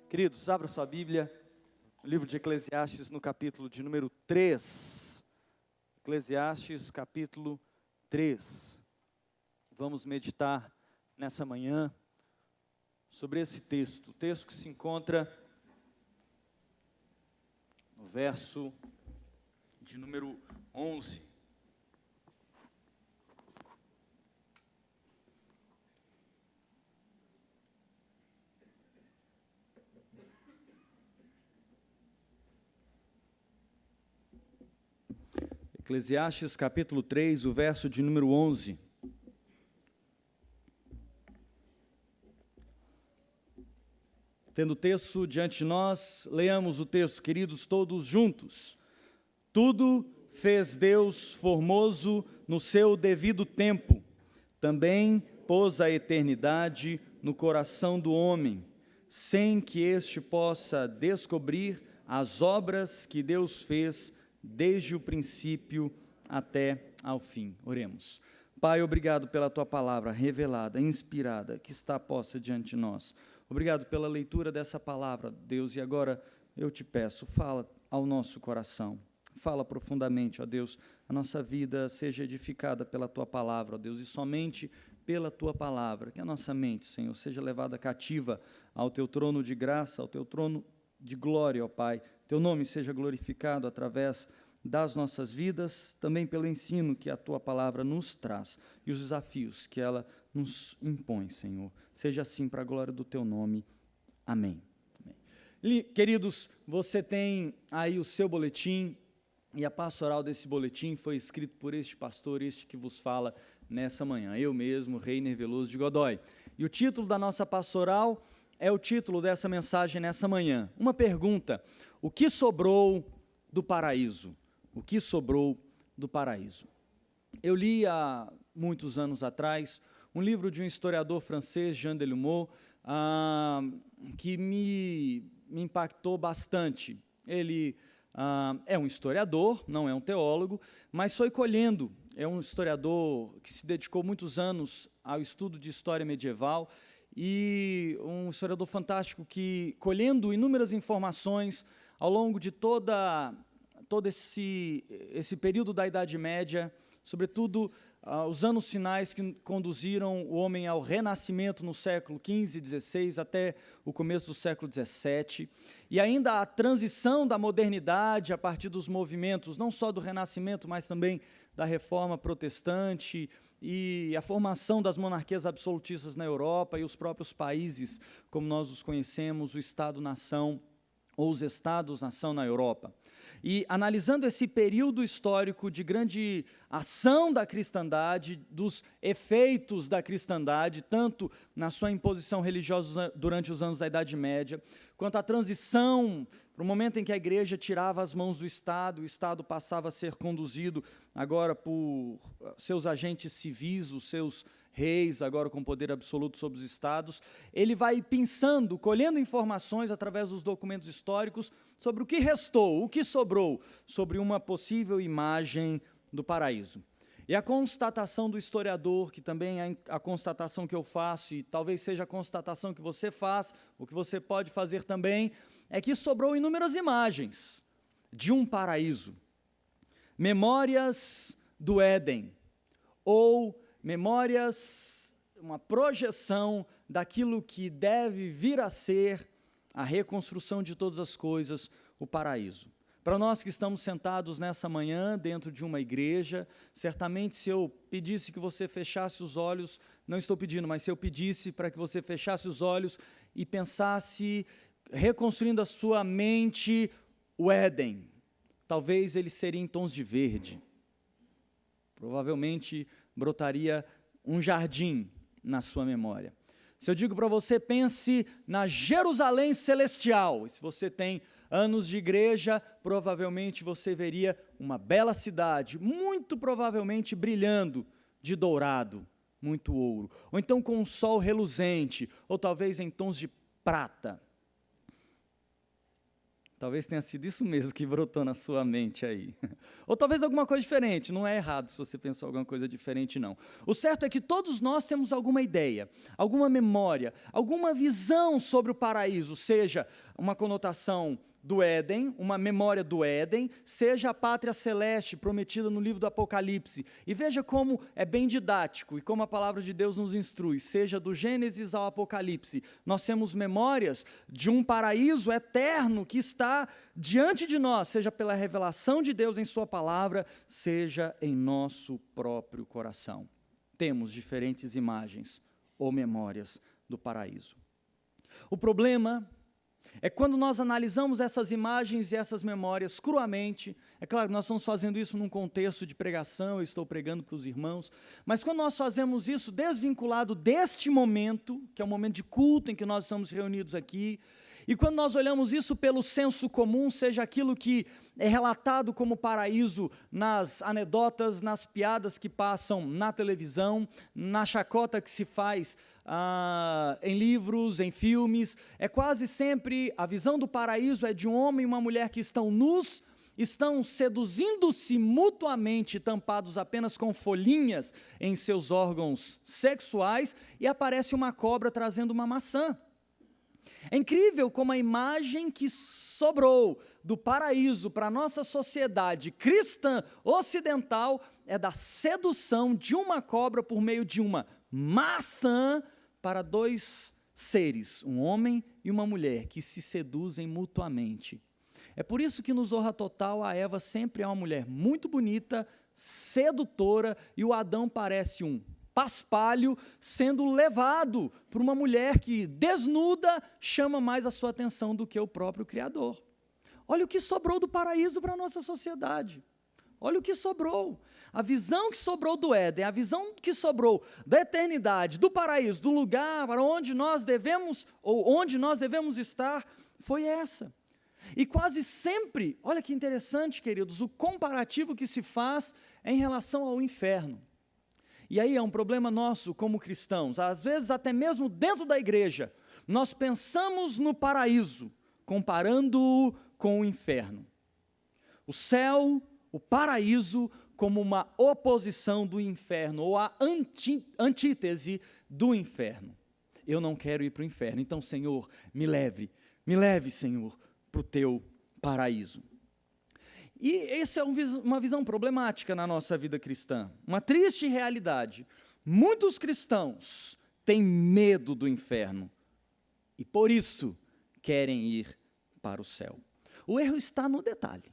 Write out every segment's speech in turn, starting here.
Queridos, abra sua Bíblia, no livro de Eclesiastes, no capítulo de número 3. Eclesiastes, capítulo 3. Vamos meditar nessa manhã sobre esse texto. O texto que se encontra no verso de número 11. Eclesiastes capítulo 3, o verso de número 11. Tendo o texto diante de nós, leamos o texto, queridos, todos juntos. Tudo fez Deus formoso no seu devido tempo, também pôs a eternidade no coração do homem, sem que este possa descobrir as obras que Deus fez desde o princípio até ao fim. Oremos. Pai, obrigado pela Tua palavra revelada, inspirada, que está posta diante de nós. Obrigado pela leitura dessa palavra, Deus, e agora eu te peço, fala ao nosso coração, fala profundamente, ó Deus, a nossa vida seja edificada pela Tua palavra, ó Deus, e somente pela Tua palavra, que a nossa mente, Senhor, seja levada cativa ao Teu trono de graça, ao Teu trono de glória, ó Pai. Teu nome seja glorificado através das nossas vidas, também pelo ensino que a Tua palavra nos traz e os desafios que ela nos impõe, Senhor. Seja assim para a glória do Teu nome. Amém. Queridos, você tem aí o seu boletim, e a pastoral desse boletim foi escrito por este pastor, este que vos fala nessa manhã, eu mesmo, Reiner Veloso de Godoy. E o título da nossa pastoral é o título dessa mensagem nessa manhã. Uma pergunta: o que sobrou do paraíso? O que sobrou do paraíso? Eu li há muitos anos atrás um livro de um historiador francês, Jean Delumeau, que me impactou bastante. Ele é um historiador, não é um teólogo, mas foi colhendo. É um historiador que se dedicou muitos anos ao estudo de história medieval e um historiador fantástico que, colhendo inúmeras informações ao longo de todo esse período da Idade Média, sobretudo os anos finais que conduziram o homem ao renascimento no século XV e XVI até o começo do século XVII, e ainda a transição da modernidade a partir dos movimentos, não só do Renascimento, mas também da Reforma Protestante e a formação das monarquias absolutistas na Europa e os próprios países, como nós os conhecemos, o Estado-nação ou os Estados-nação na Europa. E analisando esse período histórico de grande ação da cristandade, dos efeitos da cristandade, tanto na sua imposição religiosa durante os anos da Idade Média, quanto a transição para o momento em que a igreja tirava as mãos do Estado, o Estado passava a ser conduzido agora por seus agentes civis, os seus reis, agora com poder absoluto sobre os estados. Ele vai pensando, colhendo informações através dos documentos históricos sobre o que restou, o que sobrou, sobre uma possível imagem do paraíso. E a constatação do historiador, que também é a constatação que eu faço, e talvez seja a constatação que você faz, o que você pode fazer também, é que sobrou inúmeras imagens de um paraíso. Memórias do Éden, ou memórias, uma projeção daquilo que deve vir a ser a reconstrução de todas as coisas, o paraíso. Para nós que estamos sentados nessa manhã dentro de uma igreja, certamente se eu pedisse que você fechasse os olhos, não estou pedindo, mas se eu pedisse para que você fechasse os olhos e pensasse, reconstruindo a sua mente, o Éden, talvez ele seria em tons de verde. Provavelmente brotaria um jardim na sua memória. Se eu digo para você, pense na Jerusalém celestial, e se você tem anos de igreja, provavelmente você veria uma bela cidade, muito provavelmente brilhando de dourado, muito ouro, ou então com um sol reluzente, ou talvez em tons de prata. Talvez tenha sido isso mesmo que brotou na sua mente aí. Ou talvez alguma coisa diferente, não é errado se você pensou alguma coisa diferente, não. O certo é que todos nós temos alguma ideia, alguma memória, alguma visão sobre o paraíso, seja uma conotação do Éden, uma memória do Éden, seja a pátria celeste prometida no livro do Apocalipse. E veja como é bem didático e como a palavra de Deus nos instrui, seja do Gênesis ao Apocalipse. Nós temos memórias de um paraíso eterno que está diante de nós, seja pela revelação de Deus em sua palavra, seja em nosso próprio coração. Temos diferentes imagens ou memórias do paraíso. O problema é quando nós analisamos essas imagens e essas memórias cruamente. É claro que nós estamos fazendo isso num contexto de pregação, eu estou pregando para os irmãos, mas quando nós fazemos isso desvinculado deste momento, que é o momento de culto em que nós estamos reunidos aqui, e quando nós olhamos isso pelo senso comum, seja aquilo que é relatado como paraíso nas anedotas, nas piadas que passam na televisão, na chacota que se faz em livros, em filmes, é quase sempre a visão do paraíso é de um homem e uma mulher que estão nus, estão seduzindo-se mutuamente, tampados apenas com folhinhas em seus órgãos sexuais, e aparece uma cobra trazendo uma maçã. É incrível como a imagem que sobrou do paraíso para a nossa sociedade cristã ocidental é da sedução de uma cobra por meio de uma maçã para dois seres, um homem e uma mulher, que se seduzem mutuamente. É por isso que no Zorra Total a Eva sempre é uma mulher muito bonita, sedutora, e o Adão parece um paspalho sendo levado por uma mulher que, desnuda, chama mais a sua atenção do que o próprio Criador. Olha o que sobrou do paraíso para a nossa sociedade. Olha o que sobrou. A visão que sobrou do Éden, a visão que sobrou da eternidade, do paraíso, do lugar para onde nós devemos, ou onde nós devemos estar, foi essa. E quase sempre, olha que interessante, queridos, o comparativo que se faz é em relação ao inferno. E aí é um problema nosso como cristãos, às vezes até mesmo dentro da igreja, nós pensamos no paraíso, comparando-o com o inferno. O céu, o paraíso, como uma oposição do inferno, ou a antítese do inferno. Eu não quero ir para o inferno, então, Senhor, me leve, Senhor, para o teu paraíso. E essa é uma visão problemática na nossa vida cristã, uma triste realidade. Muitos cristãos têm medo do inferno e por isso querem ir para o céu. O erro está no detalhe.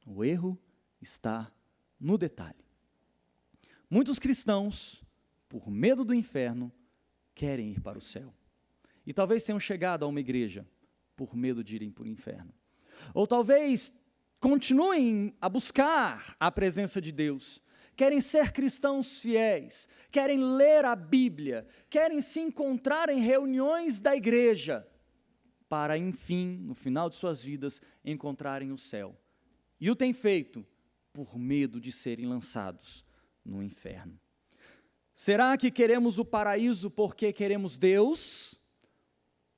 O erro está no detalhe. Muitos cristãos, por medo do inferno, querem ir para o céu. E talvez tenham chegado a uma igreja por medo de irem para o inferno. Ou talvez continuem a buscar a presença de Deus, querem ser cristãos fiéis, querem ler a Bíblia, querem se encontrar em reuniões da igreja, para, enfim, no final de suas vidas, encontrarem o céu. E o têm feito por medo de serem lançados no inferno. Será que queremos o paraíso porque queremos Deus?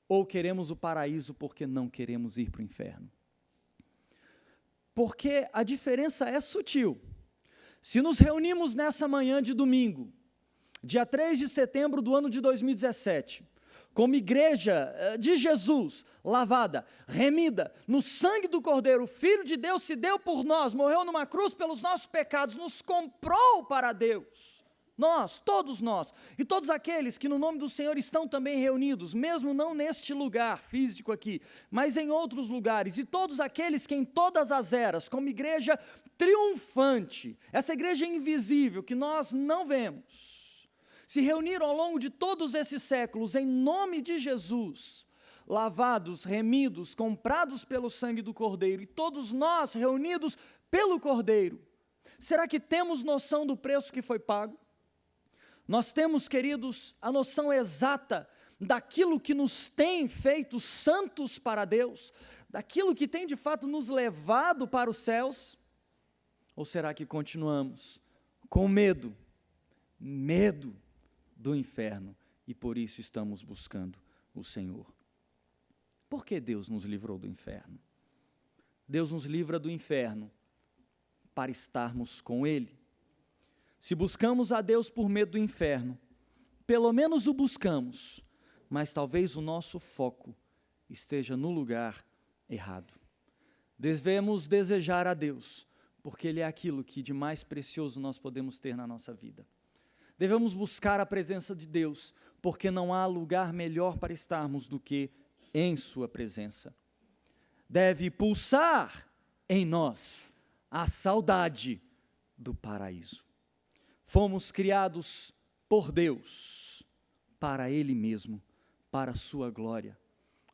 Ou queremos o paraíso porque não queremos ir para o inferno? Porque a diferença é sutil. Se nos reunimos nessa manhã de domingo, dia 3 de setembro do ano de 2017, como igreja de Jesus, lavada, remida, no sangue do Cordeiro, o Filho de Deus se deu por nós, morreu numa cruz pelos nossos pecados, nos comprou para Deus. Nós, todos nós, e todos aqueles que no nome do Senhor estão também reunidos, mesmo não neste lugar físico aqui, mas em outros lugares, e todos aqueles que em todas as eras, como igreja triunfante, essa igreja invisível que nós não vemos, se reuniram ao longo de todos esses séculos em nome de Jesus, lavados, remidos, comprados pelo sangue do Cordeiro, e todos nós reunidos pelo Cordeiro. Será que temos noção do preço que foi pago? Nós temos, queridos, a noção exata daquilo que nos tem feito santos para Deus, daquilo que tem de fato nos levado para os céus? Ou será que continuamos com medo do inferno e por isso estamos buscando o Senhor? Por que Deus nos livrou do inferno? Deus nos livra do inferno para estarmos com Ele. Se buscamos a Deus por medo do inferno, pelo menos o buscamos, mas talvez o nosso foco esteja no lugar errado. Devemos desejar a Deus, porque Ele é aquilo que de mais precioso nós podemos ter na nossa vida. Devemos buscar a presença de Deus, porque não há lugar melhor para estarmos do que em sua presença. Deve pulsar em nós a saudade do paraíso. Fomos criados por Deus, para Ele mesmo, para a sua glória.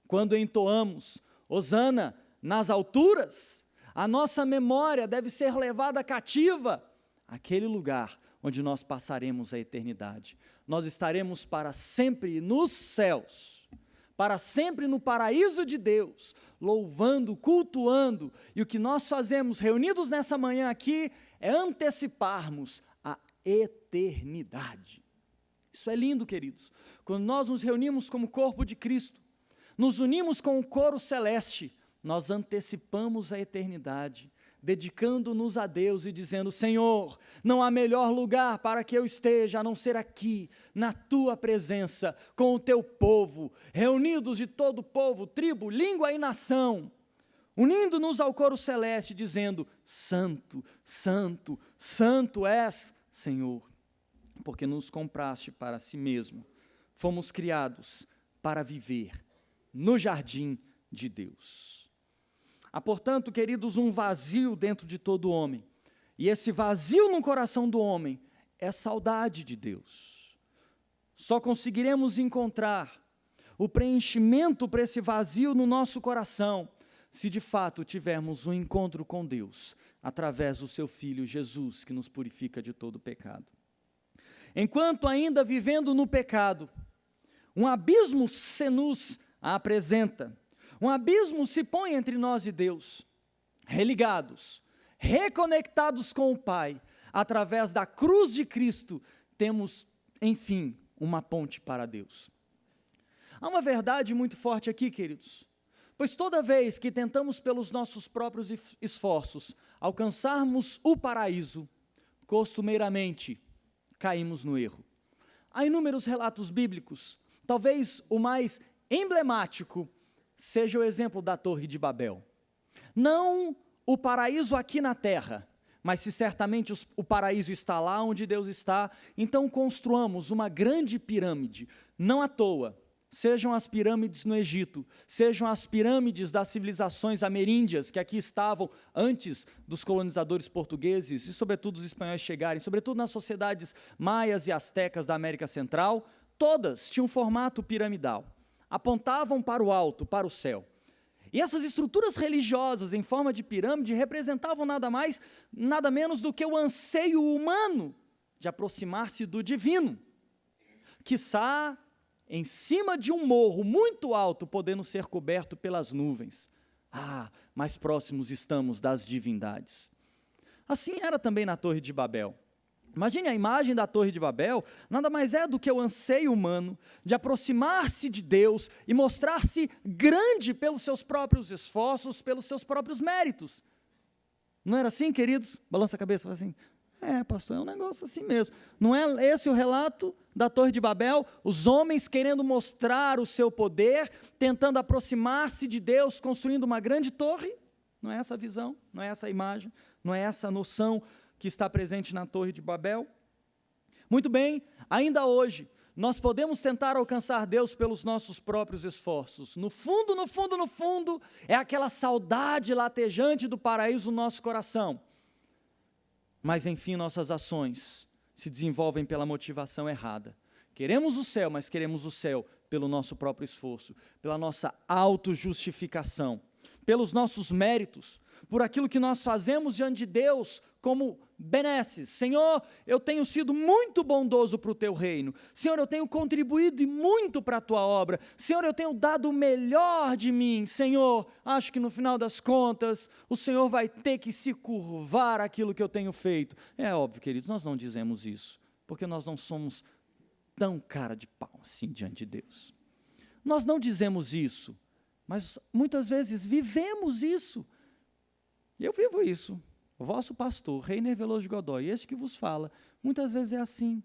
Quando entoamos Hosana nas alturas, a nossa memória deve ser levada cativa àquele lugar onde nós passaremos a eternidade. Nós estaremos para sempre nos céus, para sempre no paraíso de Deus, louvando, cultuando, e o que nós fazemos reunidos nessa manhã aqui é anteciparmos a eternidade. Isso é lindo, queridos. Quando nós nos reunimos como corpo de Cristo, nos unimos com o coro celeste, nós antecipamos a eternidade, dedicando-nos a Deus e dizendo: Senhor, não há melhor lugar para que eu esteja a não ser aqui, na Tua presença, com o Teu povo, reunidos de todo povo, tribo, língua e nação, unindo-nos ao coro celeste, dizendo: Santo, Santo, Santo és, Senhor, porque nos compraste para si mesmo. Fomos criados para viver no jardim de Deus. Há, portanto, queridos, um vazio dentro de todo homem, e esse vazio no coração do homem é saudade de Deus. Só conseguiremos encontrar o preenchimento para esse vazio no nosso coração, se de fato tivermos um encontro com Deus, através do seu Filho Jesus, que nos purifica de todo pecado. Enquanto ainda vivendo no pecado, um abismo se nos apresenta, um abismo se põe entre nós e Deus. Religados, reconectados com o Pai, através da cruz de Cristo, temos, enfim, uma ponte para Deus. Há uma verdade muito forte aqui, queridos, pois toda vez que tentamos pelos nossos próprios esforços alcançarmos o paraíso, costumeiramente caímos no erro. Há inúmeros relatos bíblicos, talvez o mais emblemático seja o exemplo da Torre de Babel. Não o paraíso aqui na terra, mas se certamente o paraíso está lá onde Deus está, então construamos uma grande pirâmide, não à toa. Sejam as pirâmides no Egito, sejam as pirâmides das civilizações ameríndias que aqui estavam antes dos colonizadores portugueses e sobretudo os espanhóis chegarem, sobretudo nas sociedades maias e astecas da América Central, todas tinham formato piramidal, apontavam para o alto, para o céu. E essas estruturas religiosas em forma de pirâmide representavam nada mais, nada menos do que o anseio humano de aproximar-se do divino, quiçá em cima de um morro muito alto, podendo ser coberto pelas nuvens. Mais próximos estamos das divindades. Assim era também na Torre de Babel. Imagine a imagem da Torre de Babel, nada mais é do que o anseio humano de aproximar-se de Deus e mostrar-se grande pelos seus próprios esforços, pelos seus próprios méritos. Não era assim, queridos? Balança a cabeça e fala assim: pastor, é um negócio assim mesmo. Não é esse o relato da Torre de Babel? Os homens querendo mostrar o seu poder, tentando aproximar-se de Deus, construindo uma grande torre? Não é essa a visão? Não é essa a imagem? Não é essa a noção que está presente na Torre de Babel? Muito bem, ainda hoje, nós podemos tentar alcançar Deus pelos nossos próprios esforços. No fundo, no fundo, no fundo, é aquela saudade latejante do paraíso no nosso coração. Mas, enfim, nossas ações se desenvolvem pela motivação errada. Queremos o céu, mas queremos o céu pelo nosso próprio esforço, pela nossa autojustificação, pelos nossos méritos, por aquilo que nós fazemos diante de Deus como benesses. Senhor, eu tenho sido muito bondoso para o Teu reino. Senhor, eu tenho contribuído e muito para a Tua obra. Senhor, eu tenho dado o melhor de mim. Senhor, acho que no final das contas, o Senhor vai ter que se curvar aquilo que eu tenho feito. É óbvio, queridos, nós não dizemos isso, porque nós não somos tão cara de pau assim diante de Deus. Nós não dizemos isso, mas muitas vezes vivemos isso. E eu vivo isso. O vosso pastor, Reiner Veloso Godoy, este que vos fala, muitas vezes é assim.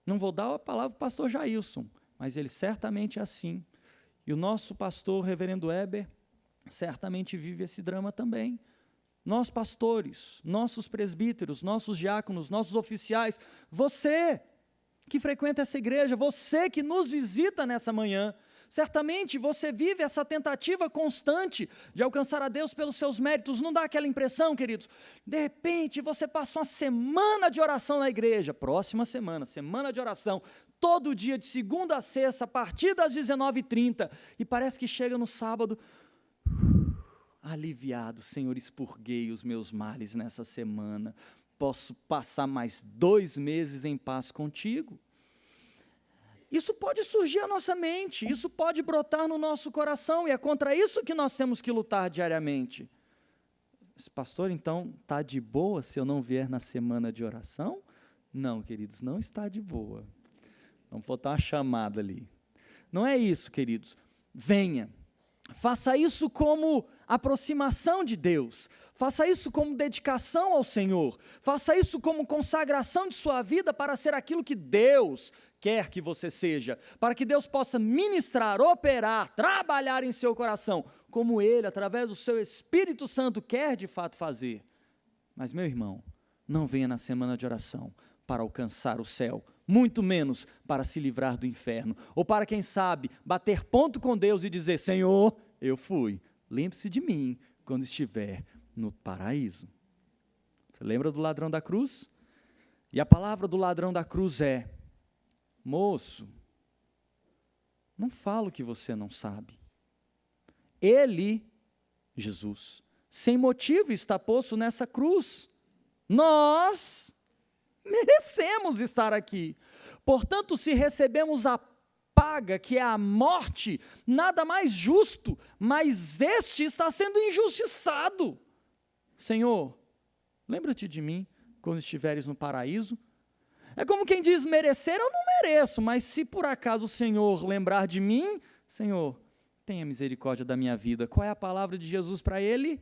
Não vou dar a palavra para o pastor Jailson, mas ele certamente é assim. E o nosso pastor, reverendo Heber, certamente vive esse drama também. Nós pastores, nossos presbíteros, nossos diáconos, nossos oficiais, você que frequenta essa igreja, você que nos visita nessa manhã, certamente você vive essa tentativa constante de alcançar a Deus pelos seus méritos. Não dá aquela impressão, queridos? De repente você passa uma semana de oração na igreja, próxima semana, semana de oração, todo dia de segunda a sexta, a partir das 19h30, e parece que chega no sábado, aliviado, Senhor, expurguei os meus males nessa semana, posso passar mais 2 meses em paz contigo. Isso pode surgir à nossa mente, isso pode brotar no nosso coração, e é contra isso que nós temos que lutar diariamente. Esse pastor, então, está de boa se eu não vier na semana de oração? Não, queridos, não está de boa. Vamos botar uma chamada ali. Não é isso, queridos. Venha. Faça isso como aproximação de Deus, faça isso como dedicação ao Senhor, faça isso como consagração de sua vida para ser aquilo que Deus quer que você seja, para que Deus possa ministrar, operar, trabalhar em seu coração, como Ele, através do seu Espírito Santo, quer de fato fazer. Mas, meu irmão, não venha na semana de oração para alcançar o céu, muito menos para se livrar do inferno, ou para, quem sabe, bater ponto com Deus e dizer: Senhor, eu fui, lembre-se de mim quando estiver no paraíso. Você lembra do ladrão da cruz? E a palavra do ladrão da cruz é: moço, não fala o que você não sabe. Ele, Jesus, sem motivo está posto nessa cruz. Nós merecemos estar aqui. Portanto, se recebemos a paga, que é a morte, nada mais justo, mas este está sendo injustiçado. Senhor, lembra-te de mim quando estiveres no paraíso. É como quem diz: merecer eu não mereço, mas se por acaso o Senhor lembrar de mim, Senhor, tenha misericórdia da minha vida. Qual é a palavra de Jesus para ele?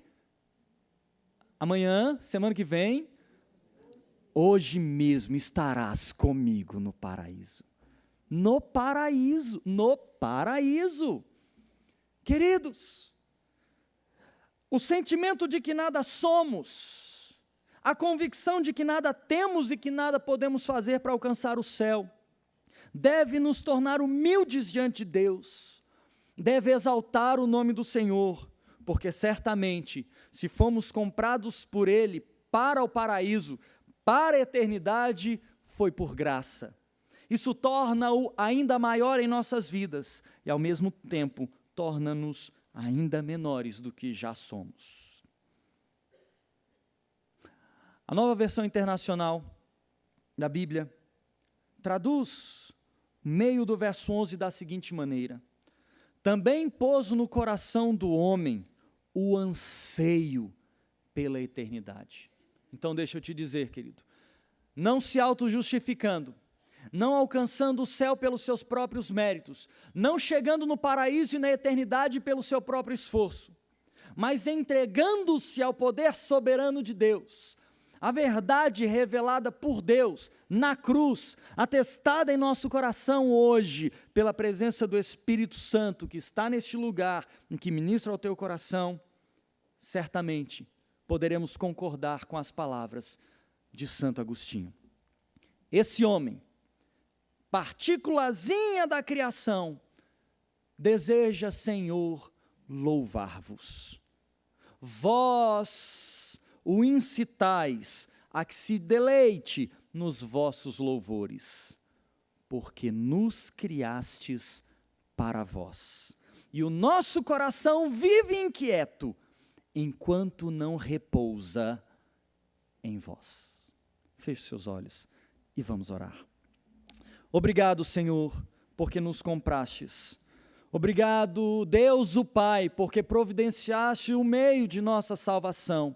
Amanhã, semana que vem, hoje mesmo estarás comigo no paraíso. No paraíso, no paraíso. Queridos, o sentimento de que nada somos, a convicção de que nada temos e que nada podemos fazer para alcançar o céu, deve nos tornar humildes diante de Deus, deve exaltar o nome do Senhor, porque certamente, se fomos comprados por Ele para o paraíso, para a eternidade, foi por graça. Isso torna-o ainda maior em nossas vidas e, ao mesmo tempo, torna-nos ainda menores do que já somos. A Nova Versão Internacional da Bíblia traduz o meio do verso 11 da seguinte maneira: também pôs no coração do homem o anseio pela eternidade. Então deixa eu te dizer, querido, não se auto-justificando, não alcançando o céu pelos seus próprios méritos, não chegando no paraíso e na eternidade pelo seu próprio esforço, mas entregando-se ao poder soberano de Deus, a verdade revelada por Deus na cruz, atestada em nosso coração hoje, pela presença do Espírito Santo que está neste lugar, em que ministra ao teu coração, certamente poderemos concordar com as palavras de Santo Agostinho. Esse homem, partículazinha da criação, deseja, Senhor, louvar-vos. Vós o incitais a que se deleite nos vossos louvores, porque nos criastes para vós. E o nosso coração vive inquieto, enquanto não repousa em vós. Feche seus olhos e vamos orar. Obrigado, Senhor, porque nos comprastes. Obrigado, Deus o Pai, porque providenciaste o meio de nossa salvação.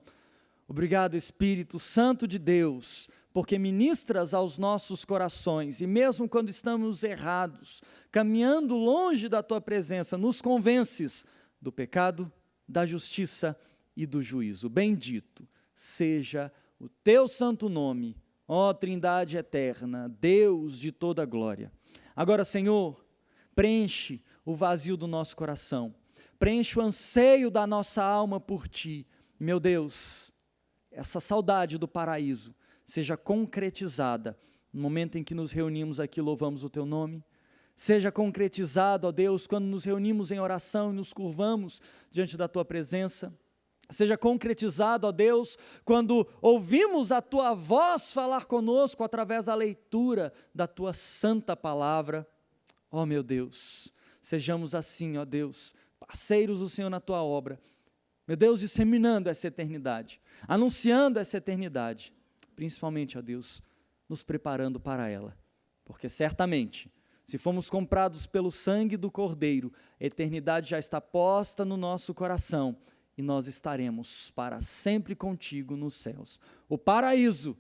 Obrigado, Espírito Santo de Deus, porque ministras aos nossos corações, e mesmo quando estamos errados, caminhando longe da Tua presença, nos convences do pecado, da justiça e do juízo. Bendito seja o teu santo nome, ó Trindade eterna, Deus de toda glória. Agora, Senhor, preenche o vazio do nosso coração, preenche o anseio da nossa alma por Ti. Meu Deus, essa saudade do paraíso seja concretizada no momento em que nos reunimos aqui, louvamos o Teu nome. Seja concretizado, ó Deus, quando nos reunimos em oração e nos curvamos diante da Tua presença. Seja concretizado, ó Deus, quando ouvimos a Tua voz falar conosco através da leitura da Tua santa palavra. Ó meu Deus, sejamos assim, ó Deus, parceiros do Senhor na Tua obra. Meu Deus, disseminando essa eternidade, anunciando essa eternidade, principalmente, ó Deus, nos preparando para ela, porque certamente, se fomos comprados pelo sangue do Cordeiro, a eternidade já está posta no nosso coração, e nós estaremos para sempre contigo nos céus. O paraíso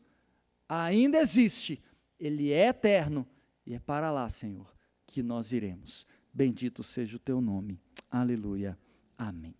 ainda existe, ele é eterno, e é para lá, Senhor, que nós iremos. Bendito seja o teu nome. Aleluia. Amém.